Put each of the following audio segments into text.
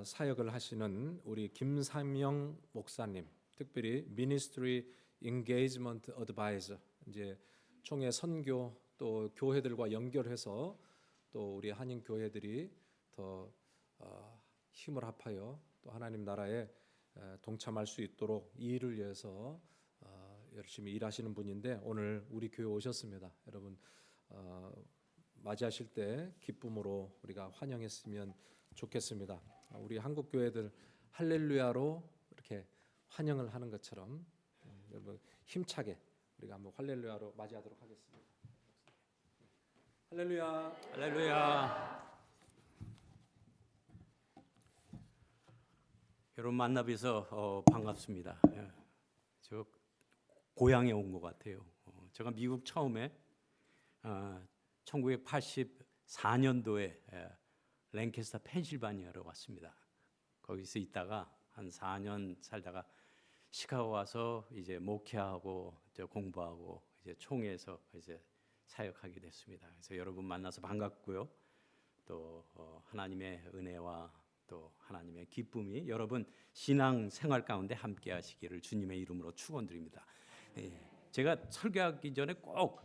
사역을 하시는 우리 김삼영 목사님, 특별히 Ministry Engagement Advisor, 이제 총회 선교 또 교회들과 연결해서 또 우리 한인 교회들이 더 힘을 합하여 또 하나님 나라에 동참할 수 있도록 이 일을 위해서 열심히 일하시는 분인데 오늘 우리 교회 오셨습니다. 여러분 맞이하실 때 기쁨으로 우리가 환영했으면 좋겠습니다. 우리 한국 교회들 할렐루야로 이렇게 환영을 하는 것처럼 여러분 힘차게 우리가 한번 할렐루야로 맞이하도록 하겠습니다. 할렐루야, 할렐루야. 여러분 만나 뵈서 반갑습니다. 저 고향에 온 것 같아요. 제가 미국 처음에 1984년도에 랭캐스터 펜실바니아로 왔습니다. 거기서 있다가 한 4년 살다가 시카고 와서 이제 목회하고 공부하고 이제 총회에서 이제 사역하게 됐습니다. 그래서 여러분 만나서 반갑고요. 또 하나님의 은혜와 또 하나님의 기쁨이 여러분 신앙 생활 가운데 함께 하시기를 주님의 이름으로 축원드립니다. 제가 설교하기 전에 꼭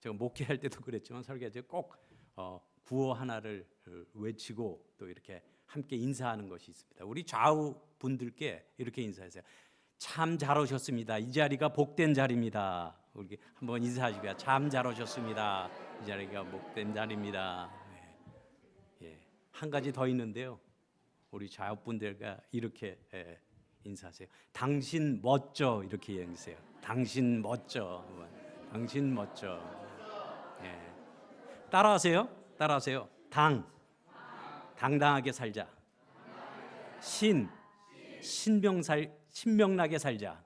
제가 목회할 때도 그랬지만 설교할 때 꼭 구호 하나를 외치고 또 이렇게 함께 인사하는 것이 있습니다. 우리 좌우 분들께 이렇게 인사하세요. 참 잘 오셨습니다. 이 자리가 복된 자리입니다. 우리 한번 인사하시고요. 참 잘 오셨습니다. 이 자리가 복된 자리입니다. 한 가지 더 있는데요. 우리 좌우 분들과 이렇게 인사하세요. 당신 멋져 이렇게 얘기하세요. 당신 멋져. 당신 멋져. 따라하세요. 당당하게 살자. 신명나게 살자.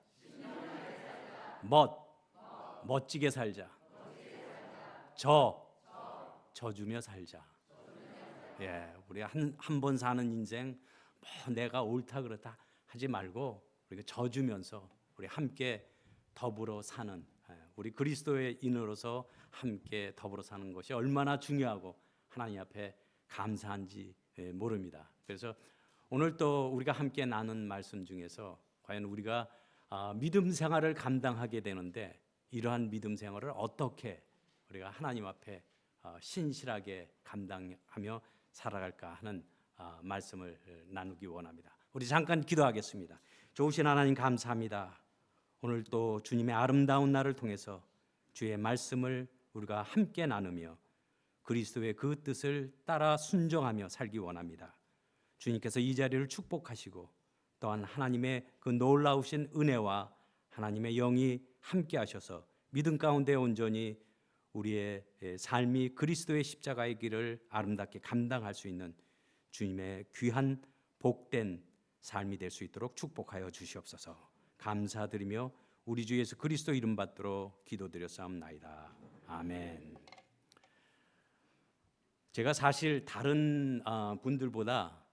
멋지게 살자. 져주며 살자. 우리 한 번 사는 인생 내가 옳다 그렇다 하지 말고 우리가 져주면서 우리 함께 더불어 사는 우리 그리스도의 인으로서 함께 더불어 사는 것이 얼마나 중요하고 하나님 앞에 감사한지 모릅니다. 그래서 오늘 또 우리가 함께 나눈 말씀 중에서 과연 우리가 믿음 생활을 감당하게 되는데 이러한 믿음 생활을 어떻게 우리가 하나님 앞에 신실하게 감당하며 살아갈까 하는 말씀을 나누기 원합니다. 우리 잠깐 기도하겠습니다. 좋으신 하나님 감사합니다. 오늘 또 주님의 아름다운 날을 통해서 주의 말씀을 우리가 함께 나누며 그리스도의 그 뜻을 따라 순종하며 살기 원합니다. 주님께서 이 자리를 축복하시고 또한 하나님의 그 놀라우신 은혜와 하나님의 영이 함께 하셔서 믿음 가운데 온전히 우리의 삶이 그리스도의 십자가의 길을 아름답게 감당할 수 있는 주님의 귀한 복된 삶이 될 수 있도록 축복하여 주시옵소서. 감사드리며 우리 주 예수 그리스도 이름 받들어 기도드렸사옵나이다. 아멘. 제가 사실 다른 분들보다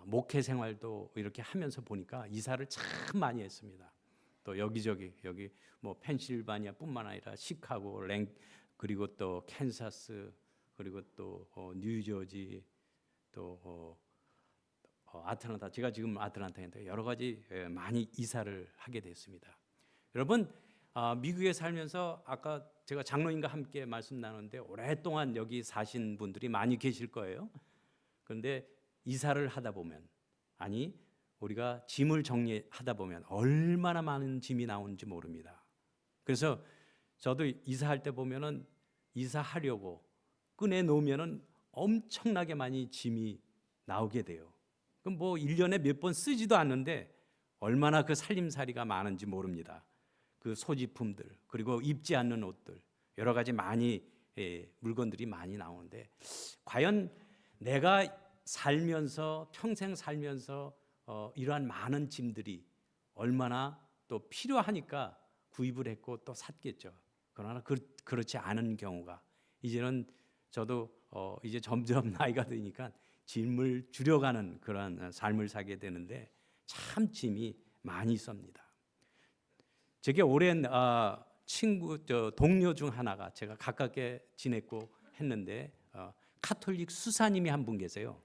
목회 생활도 이렇게 하면서 보니까 이사를 참 많이 했습니다. 또 여기저기 여기 뭐 펜실바니아뿐만 아니라 시카고, 그리고 또 캔사스, 그리고 또 뉴저지, 또 아틀란타. 제가 지금 아틀란타인데 여러 가지 많이 이사를 하게 됐습니다. 여러분 미국에 살면서 아까 제가 장로님과 함께 말씀 나눴는데 오랫동안 여기 사신 분들이 많이 계실 거예요. 그런데 이사를 하다 보면 우리가 짐을 정리하다 보면 얼마나 많은 짐이 나오는지 모릅니다. 그래서 저도 이사할 때 보면은 이사하려고 꺼내 놓으면은 엄청나게 많이 짐이 나오게 돼요. 그럼 뭐 1년에 몇 번 쓰지도 않는데 얼마나 그 살림살이가 많은지 모릅니다. 그 소지품들 그리고 입지 않는 옷들 여러 가지 많이 물건들이 많이 나오는데 과연 내가 살면서 평생 살면서 이러한 많은 짐들이 얼마나 또 필요하니까 구입을 했고 또 샀겠죠. 그러나 그렇지 않은 경우가 이제는 저도 이제 점점 나이가 드니까 짐을 줄여가는 그런 삶을 살게 되는데 참 짐이 많이 있습니다. 제게 오랜 동료 중 하나가 제가 가깝게 지냈고 했는데 카톨릭 수사님이 한 분 계세요.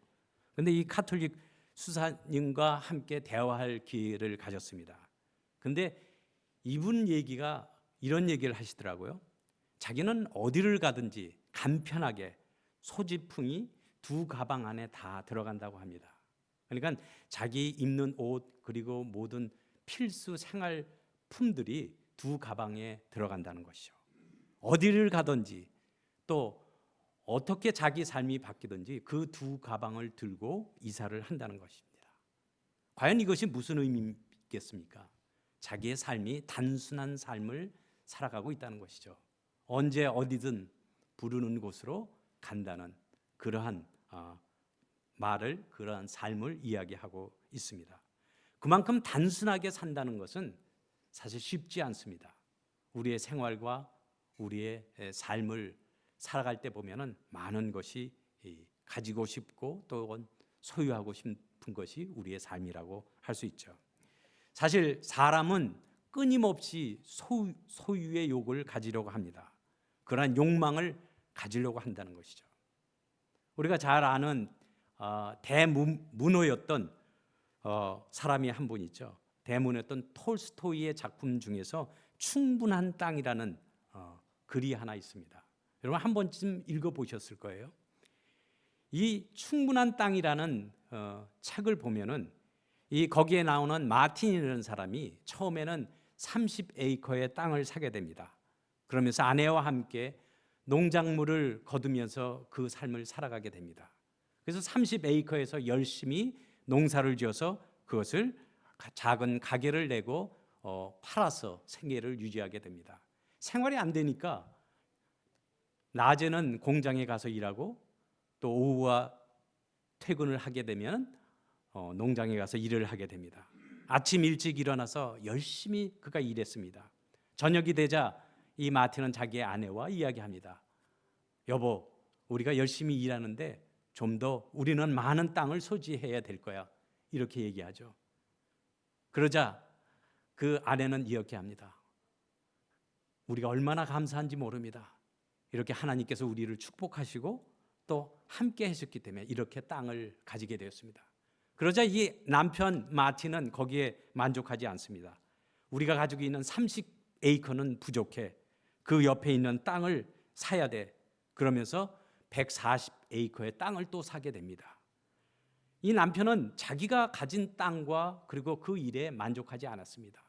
근데 이 카톨릭 수사님과 함께 대화할 기회를 가졌습니다. 근데 이분 얘기가 이런 얘기를 하시더라고요. 자기는 어디를 가든지 간편하게 소지품이 두 가방 안에 다 들어간다고 합니다. 그러니까 자기 입는 옷 그리고 모든 필수 생활품들이 두 가방에 들어간다는 것이죠. 어디를 가든지 또 어떻게 자기 삶이 바뀌든지 그 두 가방을 들고 이사를 한다는 것입니다. 과연 이것이 무슨 의미겠습니까? 자기의 삶이 단순한 삶을 살아가고 있다는 것이죠. 언제 어디든 부르는 곳으로 간다는 그러한 말을, 그러한 삶을 이야기하고 있습니다. 그만큼 단순하게 산다는 것은 사실 쉽지 않습니다. 우리의 생활과 우리의 삶을 살아갈 때 보면은 많은 것이 가지고 싶고 또 소유하고 싶은 것이 우리의 삶이라고 할 수 있죠. 사실 사람은 끊임없이 소유의 욕을 가지려고 합니다. 그러한 욕망을 가지려고 한다는 것이죠. 우리가 잘 아는 대문호였던 사람이 한 분 있죠. 대문호였던 톨스토이의 작품 중에서 충분한 땅이라는 글이 하나 있습니다. 여러분 한 번쯤 읽어보셨을 거예요. 이 충분한 땅이라는 책을 보면은 거기에 나오는 마틴이라는 사람이 처음에는 30에이커의 땅을 사게 됩니다. 그러면서 아내와 함께 농작물을 거두면서 그 삶을 살아가게 됩니다. 그래서 30에이커에서 열심히 농사를 지어서 그것을 작은 가게를 내고 팔아서 생계를 유지하게 됩니다. 생활이 안 되니까 낮에는 공장에 가서 일하고 또 오후와 퇴근을 하게 되면 농장에 가서 일을 하게 됩니다. 아침 일찍 일어나서 열심히 그가 일했습니다. 저녁이 되자 이 마틴은 자기의 아내와 이야기합니다. 여보, 우리가 열심히 일하는데 좀 더 우리는 많은 땅을 소지해야 될 거야. 이렇게 얘기하죠. 그러자 그 아내는 이렇게 합니다. 우리가 얼마나 감사한지 모릅니다. 이렇게 하나님께서 우리를 축복하시고 또 함께 하셨기 때문에 이렇게 땅을 가지게 되었습니다. 그러자 이 남편 마틴은 거기에 만족하지 않습니다. 우리가 가지고 있는 30에이커는 부족해. 그 옆에 있는 땅을 사야 돼. 그러면서 140에이커의 땅을 또 사게 됩니다. 이 남편은 자기가 가진 땅과 그리고 그 일에 만족하지 않았습니다.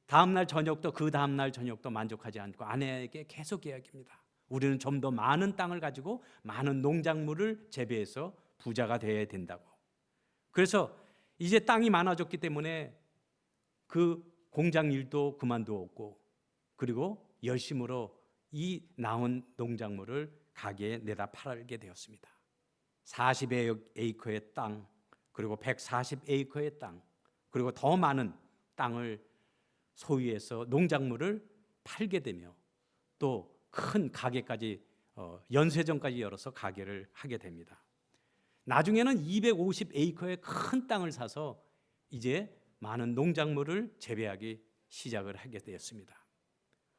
다음날 저녁도 그 다음날 저녁도 만족하지 않고 아내에게 계속 이야기합니다. 우리는 좀 더 많은 땅을 가지고 많은 농작물을 재배해서 부자가 되어야 된다고. 그래서 이제 땅이 많아졌기 때문에 그 공장 일도 그만두었고 그리고 열심으로 이 나온 농작물을 가게에 내다 팔게 되었습니다. 40에이커의 땅 그리고 140에이커의 땅 그리고 더 많은 땅을 소유해서 농작물을 팔게 되며 또 큰 가게까지 연쇄점까지 열어서 가게를 하게 됩니다. 나중에는 250에이커의 큰 땅을 사서 이제 많은 농작물을 재배하기 시작을 하게 되었습니다.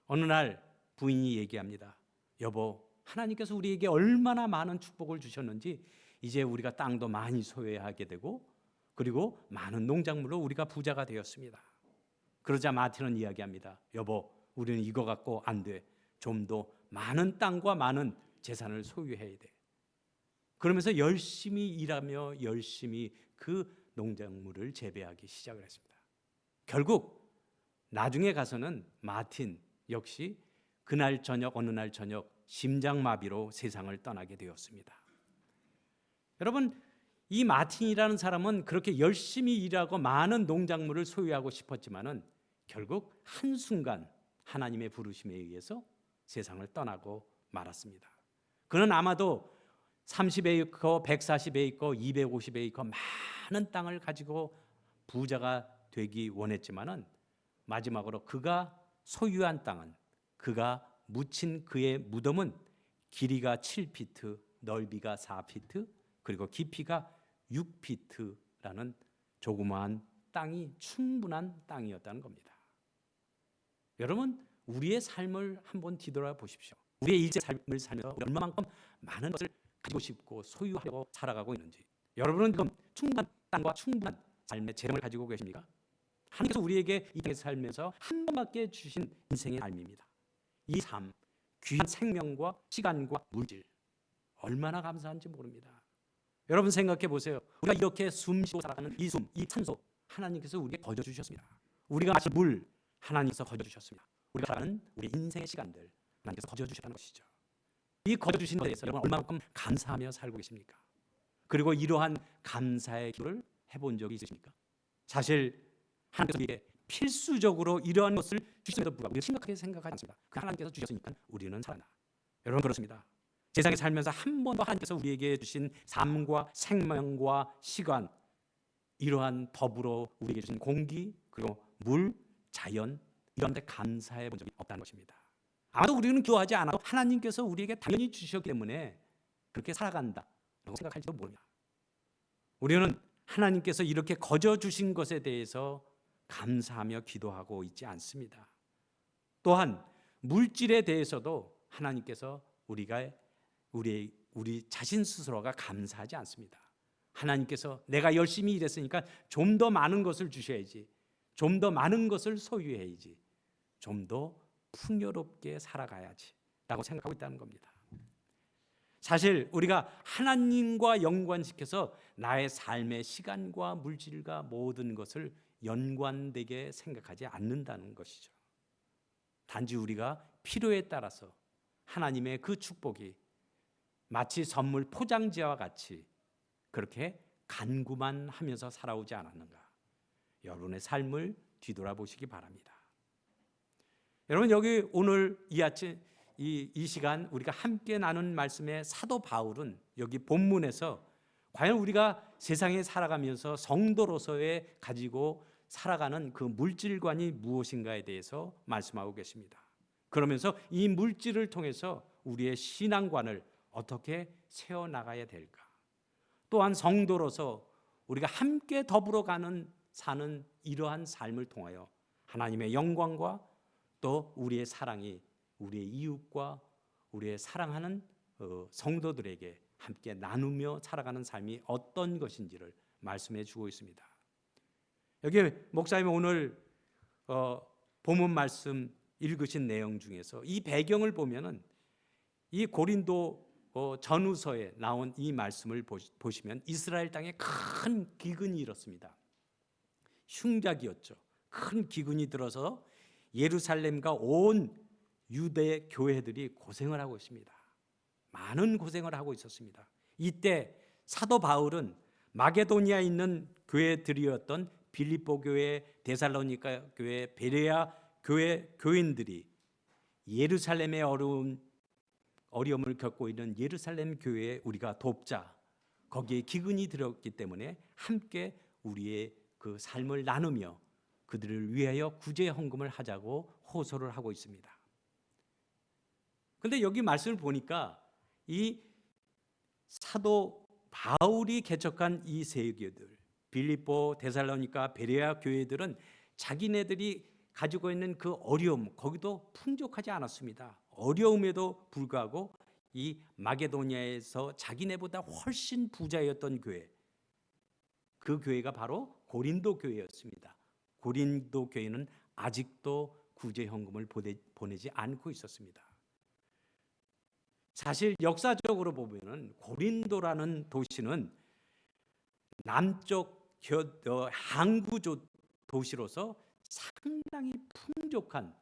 어느 날 부인이 얘기합니다. 여보, 하나님께서 우리에게 얼마나 많은 축복을 주셨는지 이제 우리가 땅도 많이 소유하게 되고 그리고 많은 농작물로 우리가 부자가 되었습니다. 그러자 마틴은 이야기합니다. 여보, 우리는 이거 갖고 안 돼. 좀 더 많은 땅과 많은 재산을 소유해야 돼. 그러면서 열심히 일하며 열심히 그 농작물을 재배하기 시작을 했습니다. 결국 나중에 가서는 마틴 역시 그날 저녁 어느 날 저녁 심장마비로 세상을 떠나게 되었습니다. 여러분, 이 마틴이라는 사람은 그렇게 열심히 일하고 많은 농작물을 소유하고 싶었지만은 결국 한순간 하나님의 부르심에 의해서 세상을 떠나고 말았습니다. 그는 아마도 30에이커, 140에이커, 250에이커 많은 땅을 가지고 부자가 되기 원했지만은 마지막으로 그가 소유한 땅은 그가 묻힌 그의 무덤은 길이가 7피트, 넓이가 4피트, 그리고 깊이가 6피트라는 조그마한 땅이 충분한 땅이었다는 겁니다. 여러분, 우리의 삶을 한번 뒤돌아보십시오. 우리의 일제 삶을 살면서 얼마만큼 많은 것을 가지고 싶고 소유하려고 살아가고 있는지. 여러분은 지금 충분한 땅과 충분한 삶의 재능을 가지고 계십니까? 하나님께서 우리에게 이 땅에 살면서 한 번밖에 주신 인생의 삶입니다. 이 삶, 귀한 생명과 시간과 물질 얼마나 감사한지 모릅니다. 여러분 생각해 보세요. 우리가 이렇게 숨쉬고 살아가는 이 숨, 이 산소 하나님께서 우리에게 거저 주셨습니다. 우리가 마실 물 하나님께서 거저 주셨습니다. 우리가 살아가는 우리 인생의 시간들 하나님께서 거저 주셨다는 것이죠. 이 거저 주신 것에 대해서 여러분 얼마만큼 감사하며 살고 계십니까? 그리고 이러한 감사의 기도를 해본 적이 있으십니까? 사실 하나님께서 우리에게 필수적으로 이러한 것을 주심에도 불구하고 우리가 심각하게 생각하지 않습니다. 그 하나님께서 주셨으니까 우리는 살아나. 여러분 그렇습니다. 세상에 살면서 한 번도 하나님께서 우리에게 주신 삶과 생명과 시간, 이러한 더불어 우리에게 주신 공기 그리고 물, 자연 이런 데 감사해 본 적이 없다는 것입니다. 아마도 우리는 기도하지 않아도 하나님께서 우리에게 당연히 주셨기 때문에 그렇게 살아간다라고 생각할지도 모릅니다. 우리는 하나님께서 이렇게 거저 주신 것에 대해서 감사하며 기도하고 있지 않습니다. 또한 물질에 대해서도 하나님께서 우리 자신 스스로가 감사하지 않습니다. 하나님께서 내가 열심히 일했으니까 좀 더 많은 것을 주셔야지, 좀 더 많은 것을 소유해야지, 좀 더 풍요롭게 살아가야지 라고 생각하고 있다는 겁니다. 사실 우리가 하나님과 연관시켜서 나의 삶의 시간과 물질과 모든 것을 연관되게 생각하지 않는다는 것이죠. 단지 우리가 필요에 따라서 하나님의 그 축복이 마치 선물 포장지와 같이 그렇게 간구만 하면서 살아오지 않았는가? 여러분의 삶을 뒤돌아보시기 바랍니다. 여러분 여기 오늘 이 아침 이 시간 우리가 함께 나눈 말씀의 사도 바울은 여기 본문에서 과연 우리가 세상에 살아가면서 성도로서의 가지고 살아가는 그 물질관이 무엇인가에 대해서 말씀하고 계십니다. 그러면서 이 물질을 통해서 우리의 신앙관을 어떻게 세워나가야 될까? 또한 성도로서 우리가 함께 더불어 사는 이러한 삶을 통하여 하나님의 영광과 또 우리의 사랑이 우리의 이웃과 우리의 사랑하는 성도들에게 함께 나누며 살아가는 삶이 어떤 것인지를 말씀해 주고 있습니다. 여기 목사님 오늘 본문 말씀 읽으신 내용 중에서 이 배경을 보면은 이 고린도 전후서에 나온 이 말씀을 보시면 이스라엘 땅에 큰 기근이 일었습니다. 흉작이었죠. 큰 기근이 들어서 예루살렘과 온 유대 교회들이 고생을 하고 있습니다. 많은 고생을 하고 있었습니다. 이때 사도 바울은 마게도니아에 있는 교회들이었던 빌립보 교회, 데살로니가 교회, 베레아 교회 교인들이 예루살렘의 어려움을 겪고 있는 예루살렘 교회에 우리가 돕자. 거기에 기근이 들었기 때문에 함께 우리의 그 삶을 나누며 그들을 위하여 구제 헌금을 하자고 호소를 하고 있습니다. 근데 여기 말씀을 보니까 이 사도 바울이 개척한 이 세 교회들, 빌립보, 데살로니가, 베레아 교회들은 자기네들이 가지고 있는 그 어려움, 거기도 풍족하지 않았습니다. 어려움에도 불구하고 이 마게도니아에서 자기네보다 훨씬 부자였던 교회, 그 교회가 바로 고린도 교회였습니다. 고린도 교회는 아직도 구제 헌금을 보내지 않고 있었습니다. 사실 역사적으로 보면은 고린도라는 도시는 남쪽 항구 도시로서 상당히 풍족한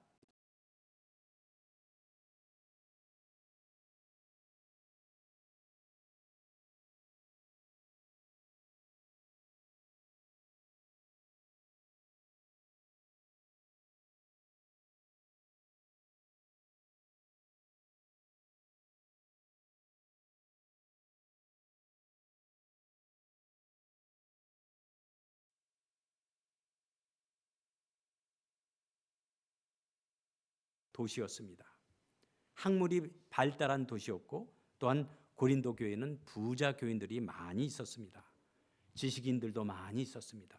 도시였습니다. 학문이 발달한 도시였고 또한 고린도 교회는 부자 교인들이 많이 있었습니다. 지식인들도 많이 있었습니다.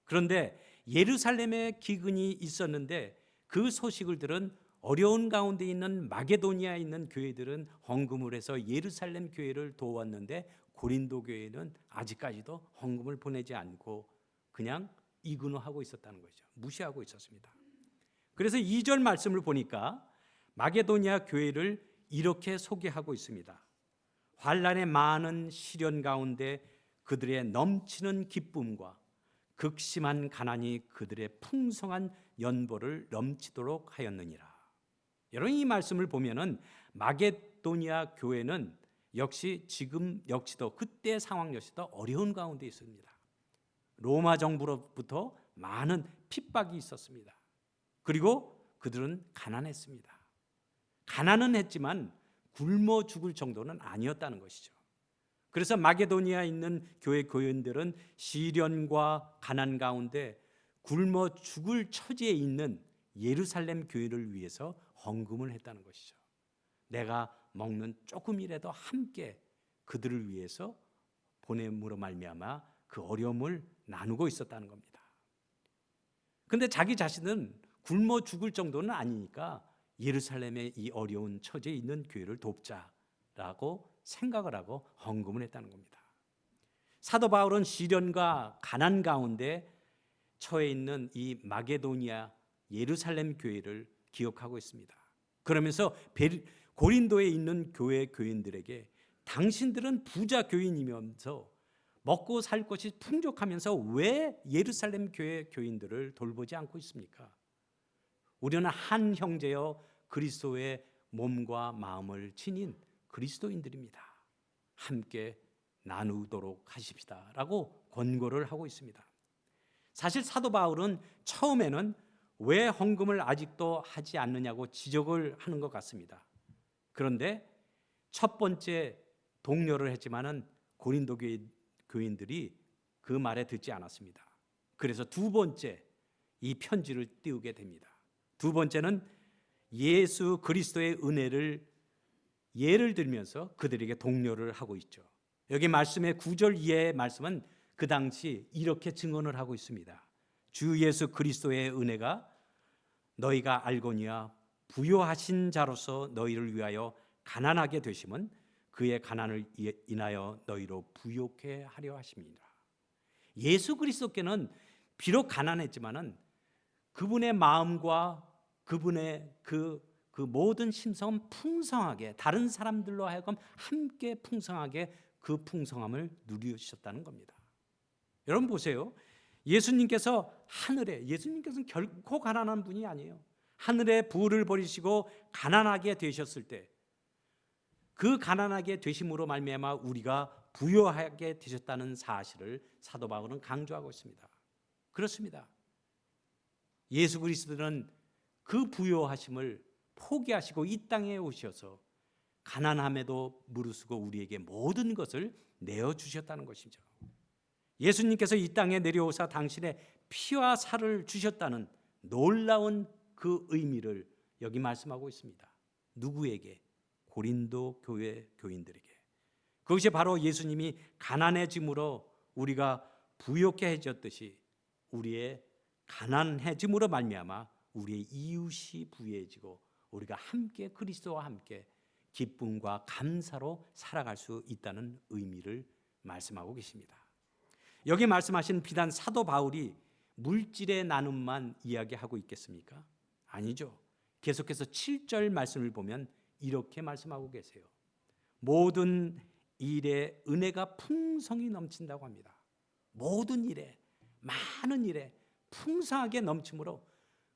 그런데 예루살렘에 기근이 있었는데 그 소식을 들은 어려운 가운데 있는 마게도니아에 있는 교회들은 헌금을 해서 예루살렘 교회를 도왔는데 고린도 교회는 아직까지도 헌금을 보내지 않고 그냥 이근호하고 있었다는 거죠. 무시하고 있었습니다. 그래서 2절 말씀을 보니까 마게도니아 교회를 이렇게 소개하고 있습니다. 환난의 많은 시련 가운데 그들의 넘치는 기쁨과 극심한 가난이 그들의 풍성한 연보를 넘치도록 하였느니라. 여러분, 이 말씀을 보면은 마게도니아 교회는 역시 지금 역시도 그때 상황 역시도 어려운 가운데 있습니다. 로마 정부로부터 많은 핍박이 있었습니다. 그리고 그들은 가난했습니다. 가난은 했지만 굶어 죽을 정도는 아니었다는 것이죠. 그래서 마게도니아에 있는 교회 교인들은 시련과 가난 가운데 굶어 죽을 처지에 있는 예루살렘 교회를 위해서 헌금을 했다는 것이죠. 내가 먹는 조금이라도 함께 그들을 위해서 보냄으로 말미암아 그 어려움을 나누고 있었다는 겁니다. 근데 자기 자신은 굶어 죽을 정도는 아니니까 예루살렘의 이 어려운 처지에 있는 교회를 돕자라고 생각을 하고 헌금을 했다는 겁니다. 사도 바울은 시련과 가난 가운데 처해 있는 이 마게도니아 예루살렘 교회를 기억하고 있습니다. 그러면서 고린도에 있는 교회 교인들에게 당신들은 부자 교인이면서 먹고 살 것이 풍족하면서 왜 예루살렘 교회 교인들을 돌보지 않고 있습니까? 우리는 한 형제여 그리스도의 몸과 마음을 지닌 그리스도인들입니다. 함께 나누도록 하십시다라고 권고를 하고 있습니다. 사실 사도 바울은 처음에는 왜 헌금을 아직도 하지 않느냐고 지적을 하는 것 같습니다. 그런데 첫 번째 독려를 했지만은 고린도 교인들이 그 말에 듣지 않았습니다. 그래서 두 번째 이 편지를 띄우게 됩니다. 두 번째는 예수 그리스도의 은혜를 예를 들면서 그들에게 독려를 하고 있죠. 여기 말씀의 9절 이하의 말씀은 그 당시 이렇게 증언을 하고 있습니다. 주 예수 그리스도의 은혜가 너희가 알거니와 부요하신 자로서 너희를 위하여 가난하게 되심은 그의 가난을 인하여 너희로 부요케 하려 하심이니라. 예수 그리스도께는 비록 가난했지만은 그분의 마음과 그분의 그 모든 심성은 풍성하게 다른 사람들로 하여금 함께 풍성하게 그 풍성함을 누리셨다는 겁니다. 여러분 보세요. 예수님께서는 결코 가난한 분이 아니에요. 하늘에 부를 버리시고 가난하게 되셨을 때 그 가난하게 되심으로 말미암아 우리가 부요하게 되셨다는 사실을 사도 바울은 강조하고 있습니다. 그렇습니다. 예수 그리스도는 그 부요하심을 포기하시고 이 땅에 오셔서 가난함에도 무르쓰고 우리에게 모든 것을 내어주셨다는 것이죠. 예수님께서 이 땅에 내려오사 당신의 피와 살을 주셨다는 놀라운 그 의미를 여기 말씀하고 있습니다. 누구에게? 고린도 교회 교인들에게. 그것이 바로 예수님이 가난해짐으로 우리가 부요케 해졌듯이 우리의 가난해짐으로 말미암아 우리의 이웃이 부유해지고 우리가 함께 그리스도와 함께 기쁨과 감사로 살아갈 수 있다는 의미를 말씀하고 계십니다. 여기 말씀하신 비단 사도 바울이 물질의 나눔만 이야기하고 있겠습니까? 아니죠. 계속해서 7절 말씀을 보면 이렇게 말씀하고 계세요. 모든 일에 은혜가 풍성히 넘친다고 합니다. 모든 일에, 많은 일에 풍성하게 넘침으로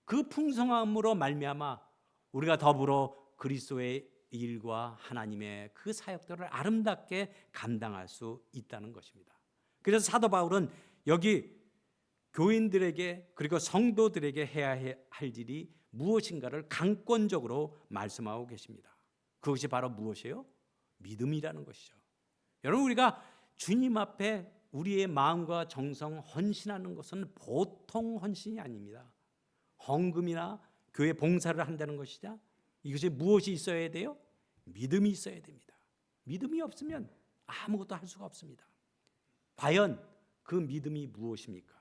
그 풍성함으로 말미암아 우리가 더불어 그리스도의 일과 하나님의 그 사역들을 아름답게 감당할 수 있다는 것입니다. 그래서 사도 바울은 여기 교인들에게 그리고 성도들에게 해야 할 일이 무엇인가를 강권적으로 말씀하고 계십니다. 그것이 바로 무엇이에요? 믿음이라는 것이죠. 여러분, 우리가 주님 앞에 우리의 마음과 정성 헌신하는 것은 보통 헌신이 아닙니다. 헌금이나 교회 봉사를 한다는 것이냐? 이것이 무엇이 있어야 돼요? 믿음이 있어야 됩니다. 믿음이 없으면 아무것도 할 수가 없습니다. 과연 그 믿음이 무엇입니까?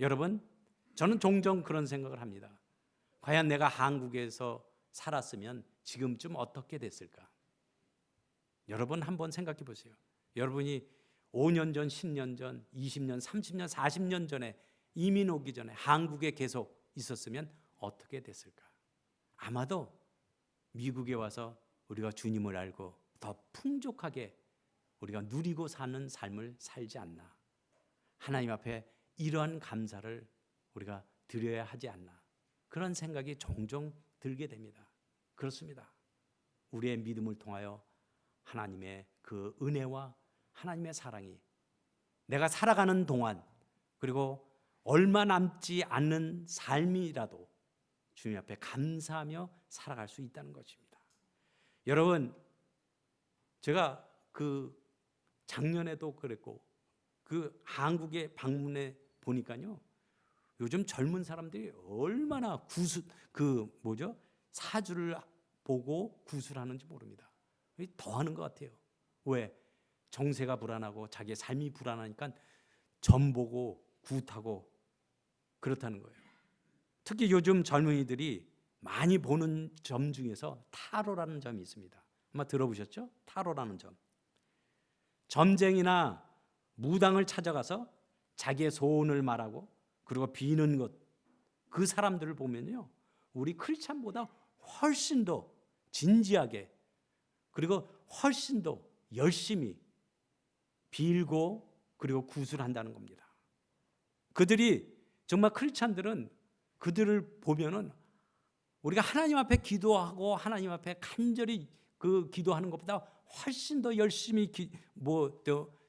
여러분, 저는 종종 그런 생각을 합니다. 과연 내가 한국에서 살았으면 지금쯤 어떻게 됐을까? 여러분 한번 생각해 보세요. 여러분이 5년 전, 10년 전, 20년, 30년, 40년 전에 이민 오기 전에 한국에 계속 있었으면 어떻게 됐을까? 아마도 미국에 와서 우리가 주님을 알고 더 풍족하게 우리가 누리고 사는 삶을 살지 않나. 하나님 앞에 이러한 감사를 우리가 드려야 하지 않나. 그런 생각이 종종 들게 됩니다. 그렇습니다. 우리의 믿음을 통하여 하나님의 그 은혜와 하나님의 사랑이 내가 살아가는 동안, 그리고 얼마 남지 않는 삶이라도 주님 앞에 감사하며 살아갈 수 있다는 것입니다. 여러분, 제가 그 작년에도 그랬고 그 한국에 방문해 보니까요, 요즘 젊은 사람들이 얼마나 사주를 보고 구술하는지 모릅니다. 더 하는 것 같아요. 왜? 정세가 불안하고 자기의 삶이 불안하니까 점 보고 굿하고 그렇다는 거예요. 특히 요즘 젊은이들이 많이 보는 점 중에서 타로라는 점이 있습니다. 아마 들어보셨죠? 타로라는 점. 점쟁이나 무당을 찾아가서 자기의 소원을 말하고 그리고 비는 것, 그 사람들을 보면요, 우리 크리스찬보다 훨씬 더 진지하게, 그리고 훨씬 더 열심히 빌고 그리고 구술한다는 겁니다. 그들이 정말 크리스찬들은 그들을 보면은 우리가 하나님 앞에 기도하고 하나님 앞에 간절히 그 기도하는 것보다 훨씬 더 열심히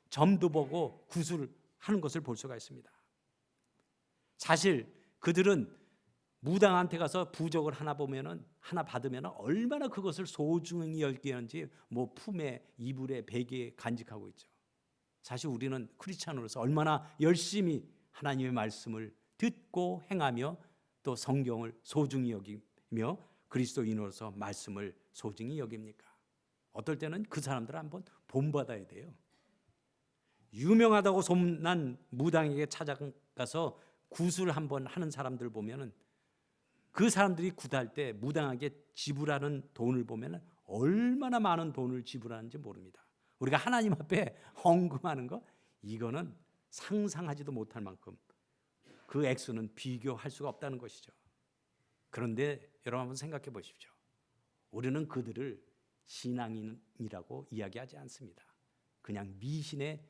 점도 보고 구술하는 것을 볼 수가 있습니다. 사실 그들은 무당한테 가서 부적을 하나 받으면 얼마나 그것을 소중히 여기는지 품에, 이불에, 베개에 간직하고 있죠. 사실 우리는 크리스찬으로서 얼마나 열심히 하나님의 말씀을 듣고 행하며 또 성경을 소중히 여기며 그리스도인으로서 말씀을 소중히 여깁니까? 어떨 때는 그 사람들을 한번 본받아야 돼요. 유명하다고 소문난 무당에게 찾아가서 구술 한번 하는 사람들 보면은 그 사람들이 굿할 때 무당에게 지불하는 돈을 보면은 얼마나 많은 돈을 지불하는지 모릅니다. 우리가 하나님 앞에 헌금하는 거, 이거는 상상하지도 못할 만큼 그 액수는 비교할 수가 없다는 것이죠. 그런데 여러분 한번 생각해 보십시오. 우리는 그들을 신앙인이라고 이야기하지 않습니다. 그냥 미신에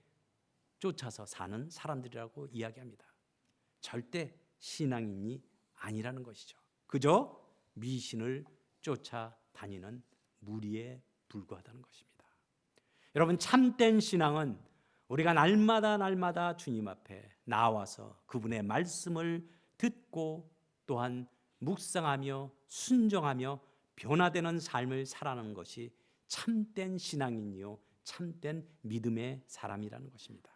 쫓아서 사는 사람들이라고 이야기합니다. 절대 신앙인이 아니라는 것이죠. 그저 미신을 쫓아다니는 무리에 불과하다는 것입니다. 여러분, 참된 신앙은 우리가 날마다 주님 앞에 나와서 그분의 말씀을 듣고 또한 묵상하며 순종하며 변화되는 삶을 살아가는 것이 참된 신앙인이요 참된 믿음의 사람이라는 것입니다.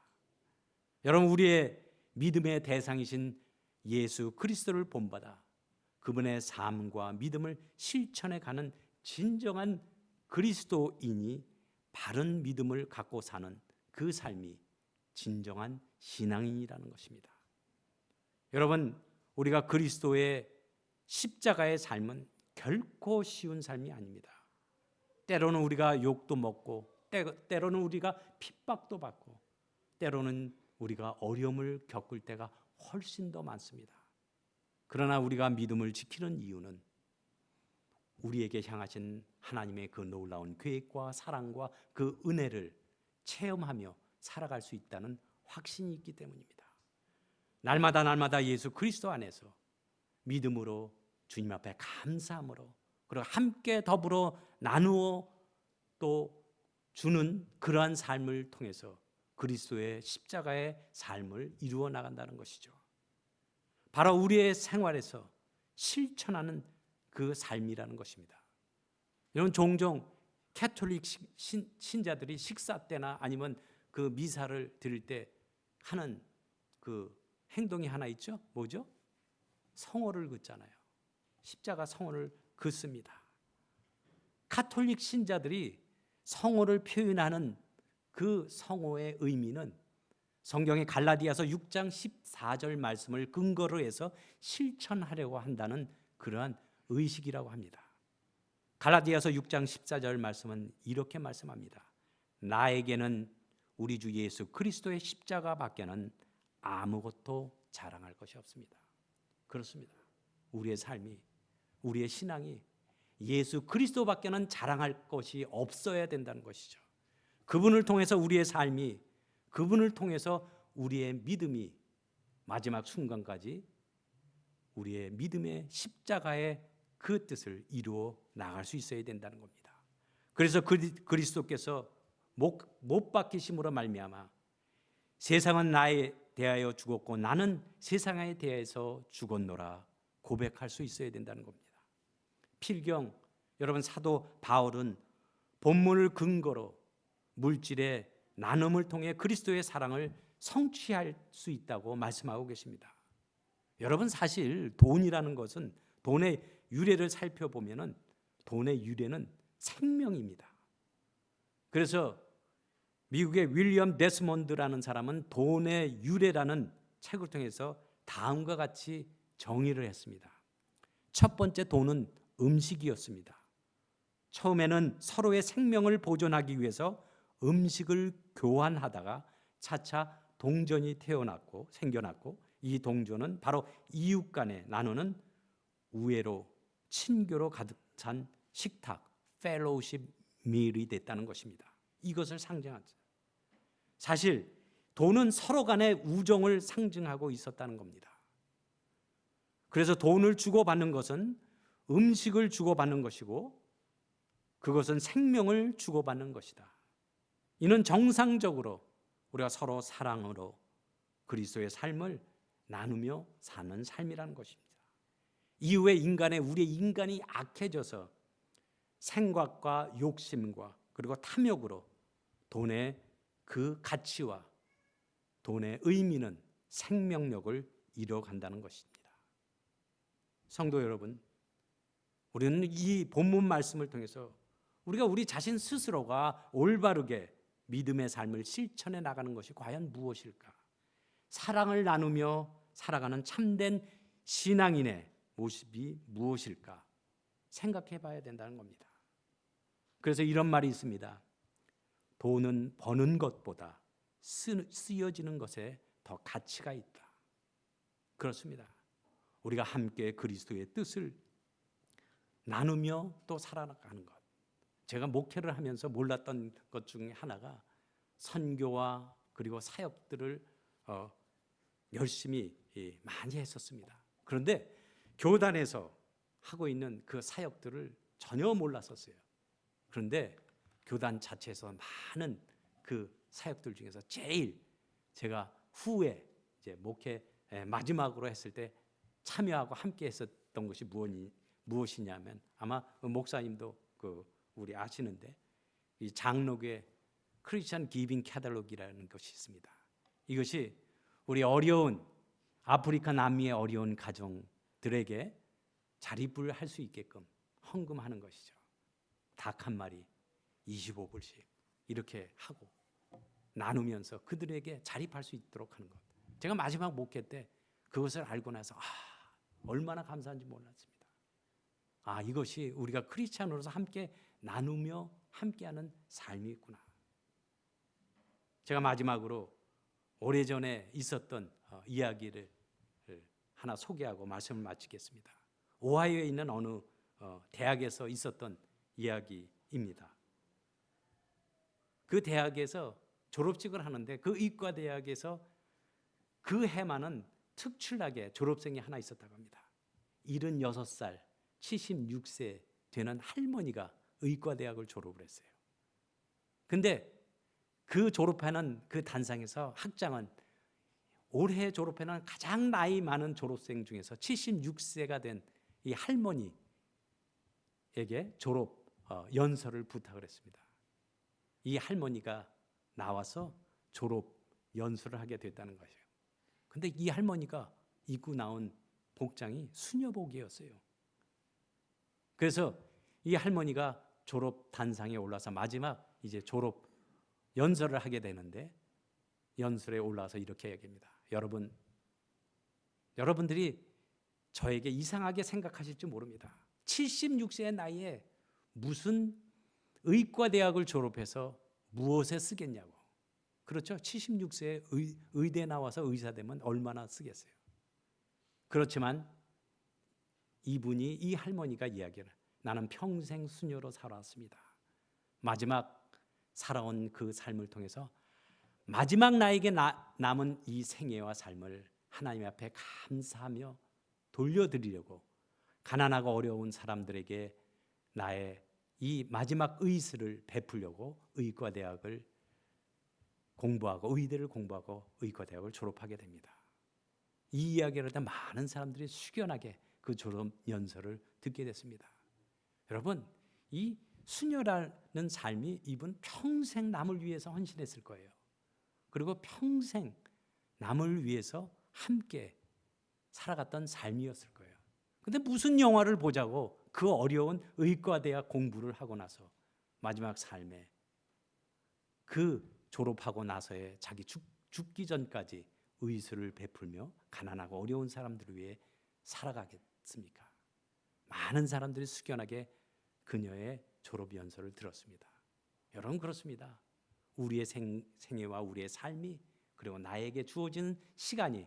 여러분, 우리의 믿음의 대상이신 예수 그리스도를 본받아 그분의 삶과 믿음을 실천해 가는 진정한 그리스도인이 바른 믿음을 갖고 사는 그 삶이 진정한 신앙인이라는 것입니다. 여러분, 우리가 그리스도의 십자가의 삶은 결코 쉬운 삶이 아닙니다. 때로는 우리가 욕도 먹고, 때로는 우리가 핍박도 받고, 때로는 우리가 어려움을 겪을 때가 훨씬 더 많습니다. 그러나 우리가 믿음을 지키는 이유는 우리에게 향하신 하나님의 그 놀라운 계획과 사랑과 그 은혜를 체험하며 살아갈 수 있다는 확신이 있기 때문입니다. 날마다 예수 그리스도 안에서 믿음으로 주님 앞에 감사함으로 그리고 함께 더불어 나누어 또 주는 그러한 삶을 통해서 그리스도의 십자가의 삶을 이루어 나간다는 것이죠. 바로 우리의 생활에서 실천하는 그 삶이라는 것입니다. 여러분, 종종 캐톨릭 신자들이 식사 때나 아니면 그 미사를 드릴 때 하는 그 행동이 하나 있죠. 뭐죠? 성호를 긋잖아요. 십자가 성호를 긋습니다. 가톨릭 신자들이 성호를 표현하는 그 성호의 의미는 성경의 갈라디아서 6장 14절 말씀을 근거로 해서 실천하려고 한다는 그러한 의식이라고 합니다. 갈라디아서 6장 14절 말씀은 이렇게 말씀합니다. 나에게는 우리 주 예수 그리스도의 십자가밖에는 아무것도 자랑할 것이 없습니다. 그렇습니다. 우리의 삶이, 우리의 신앙이 예수 그리스도밖에는 자랑할 것이 없어야 된다는 것이죠. 그분을 통해서 우리의 삶이, 그분을 통해서 우리의 믿음이 마지막 순간까지 우리의 믿음의 십자가의 그 뜻을 이루어 나갈 수 있어야 된다는 겁니다. 그래서 그리스도께서 못 박히심으로 말미암아 세상은 나에 대하여 죽었고 나는 세상에 대해서 죽었노라 고백할 수 있어야 된다는 겁니다. 필경 여러분, 사도 바울은 본문을 근거로 물질의 나눔을 통해 그리스도의 사랑을 성취할 수 있다고 말씀하고 계십니다. 여러분, 사실 돈이라는 것은, 돈의 유래를 살펴보면은 돈의 유래는 생명입니다. 그래서 미국의 윌리엄 데스몬드라는 사람은 돈의 유래라는 책을 통해서 다음과 같이 정의를 했습니다. 첫 번째, 돈은 음식이었습니다. 처음에는 서로의 생명을 보존하기 위해서 음식을 교환하다가 차차 동전이 생겨났고 이 동전은 바로 이웃 간에 나누는 우애로 친교로 가득 찬 식탁, 펠로우십 밀이 됐다는 것입니다. 이것을 상징하죠. 사실 돈은 서로 간의 우정을 상징하고 있었다는 겁니다. 그래서 돈을 주고받는 것은 음식을 주고받는 것이고 그것은 생명을 주고받는 것이다. 이는 정상적으로 우리가 서로 사랑으로 그리스도의 삶을 나누며 사는 삶이라는 것입니다. 이후에 우리의 인간이 악해져서 생각과 욕심과 그리고 탐욕으로 돈의 그 가치와 돈의 의미는 생명력을 잃어간다는 것입니다. 성도 여러분, 우리는 이 본문 말씀을 통해서 우리가 우리 자신 스스로가 올바르게 믿음의 삶을 실천해 나가는 것이 과연 무엇일까? 사랑을 나누며 살아가는 참된 신앙인의 모습이 무엇일까? 생각해 봐야 된다는 겁니다. 그래서 이런 말이 있습니다. 돈은 버는 것보다 쓰여지는 것에 더 가치가 있다. 그렇습니다. 우리가 함께 그리스도의 뜻을 나누며 또 살아가는 것. 제가 목회를 하면서 몰랐던 것 중에 하나가 선교와 그리고 사역들을 열심히 많이 했었습니다. 그런데 교단에서 하고 있는 그 사역들을 전혀 몰랐었어요. 그런데 교단 자체에서 많은 그 사역들 중에서 제일 제가 후에 이제 목회 마지막으로 했을 때 참여하고 함께 했었던 것이 무엇이냐면 아마 목사님도 우리 아시는데 이 장로교의 크리스천 기빙 캐탈로그라는 것이 있습니다. 이것이 우리 어려운 아프리카 남미의 어려운 가정들에게 자립을 할 수 있게끔 헌금하는 것이죠. 닭 한 마리 25불씩 이렇게 하고 나누면서 그들에게 자립할 수 있도록 하는 것. 제가 마지막 목회 때 그것을 알고 나서 얼마나 감사한지 몰랐습니다. 이것이 우리가 크리스찬으로서 함께 나누며 함께하는 삶이 있구나. 제가 마지막으로 오래전에 있었던 이야기를 하나 소개하고 말씀을 마치겠습니다. 오하이오에 있는 어느 대학에서 있었던 이야기입니다. 그 대학에서 졸업식을 하는데 그 의과대학에서 그 해만은 특출나게 졸업생이 하나 있었다고 합니다. 76살 76세 되는 할머니가 의과대학을 졸업을 했어요. 근데 그 졸업하는 그 단상에서 학장은 올해 졸업하는 가장 나이 많은 졸업생 중에서 76세가 된 이 할머니에게 졸업 연설을 부탁을 했습니다. 이 할머니가 나와서 졸업 연설을 하게 됐다는 것이에요. 근데 이 할머니가 입고 나온 복장이 수녀복이었어요. 그래서 이 할머니가 졸업 단상에 올라서 마지막 이제 졸업 연설을 하게 되는데 연설에 올라서 이렇게 얘기합니다. 여러분들이 저에게 이상하게 생각하실지 모릅니다. 76세의 나이에 무슨 의과대학을 졸업해서 무엇에 쓰겠냐고. 그렇죠? 76세에 의대 나와서 의사 되면 얼마나 쓰겠어요. 그렇지만 이 할머니가 이야기를, 나는 평생 수녀로 살아왔습니다. 마지막 살아온 그 삶을 통해서 마지막 나에게 남은 이 생애와 삶을 하나님 앞에 감사하며 돌려드리려고 가난하고 어려운 사람들에게 나의 이 마지막 의술을 베풀려고 의과대학을 공부하고 의대를 공부하고 의과대학을 졸업하게 됩니다. 이 이야기를 듣다 많은 사람들이 숙연하게 그 졸업 연설을 듣게 됐습니다. 여러분, 이 수녀라는 삶이 이분 평생 남을 위해서 헌신했을 거예요. 그리고 평생 남을 위해서 함께 살아갔던 삶이었을 거예요. 근데 무슨 영화를 보자고 그 어려운 의과대학 공부를 하고 나서 마지막 삶에 그 졸업하고 나서의 자기 죽기 전까지 의술을 베풀며 가난하고 어려운 사람들을 위해 살아가겠습니까? 많은 사람들이 숙연하게 그녀의 졸업 연설을 들었습니다. 여러분, 그렇습니다. 우리의 생애와 우리의 삶이, 그리고 나에게 주어진 시간이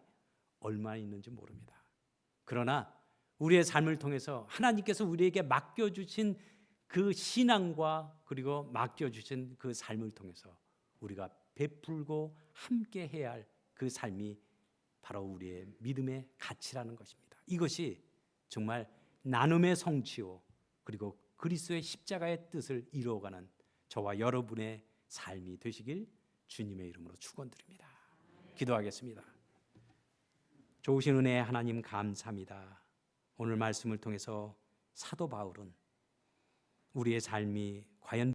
얼마나 있는지 모릅니다. 그러나 우리의 삶을 통해서 하나님께서 우리에게 맡겨주신 그 신앙과 그리고 맡겨주신 그 삶을 통해서 우리가 베풀고 함께 해야 할 그 삶이 바로 우리의 믿음의 가치라는 것입니다. 이것이 정말 나눔의 성취요, 그리고 그리스도의 십자가의 뜻을 이루어가는 저와 여러분의 삶이 되시길 주님의 이름으로 축원드립니다. 기도하겠습니다. 좋으신 은혜의 하나님, 감사합니다. 오늘 말씀을 통해서 사도 바울은 우리의 삶이 과연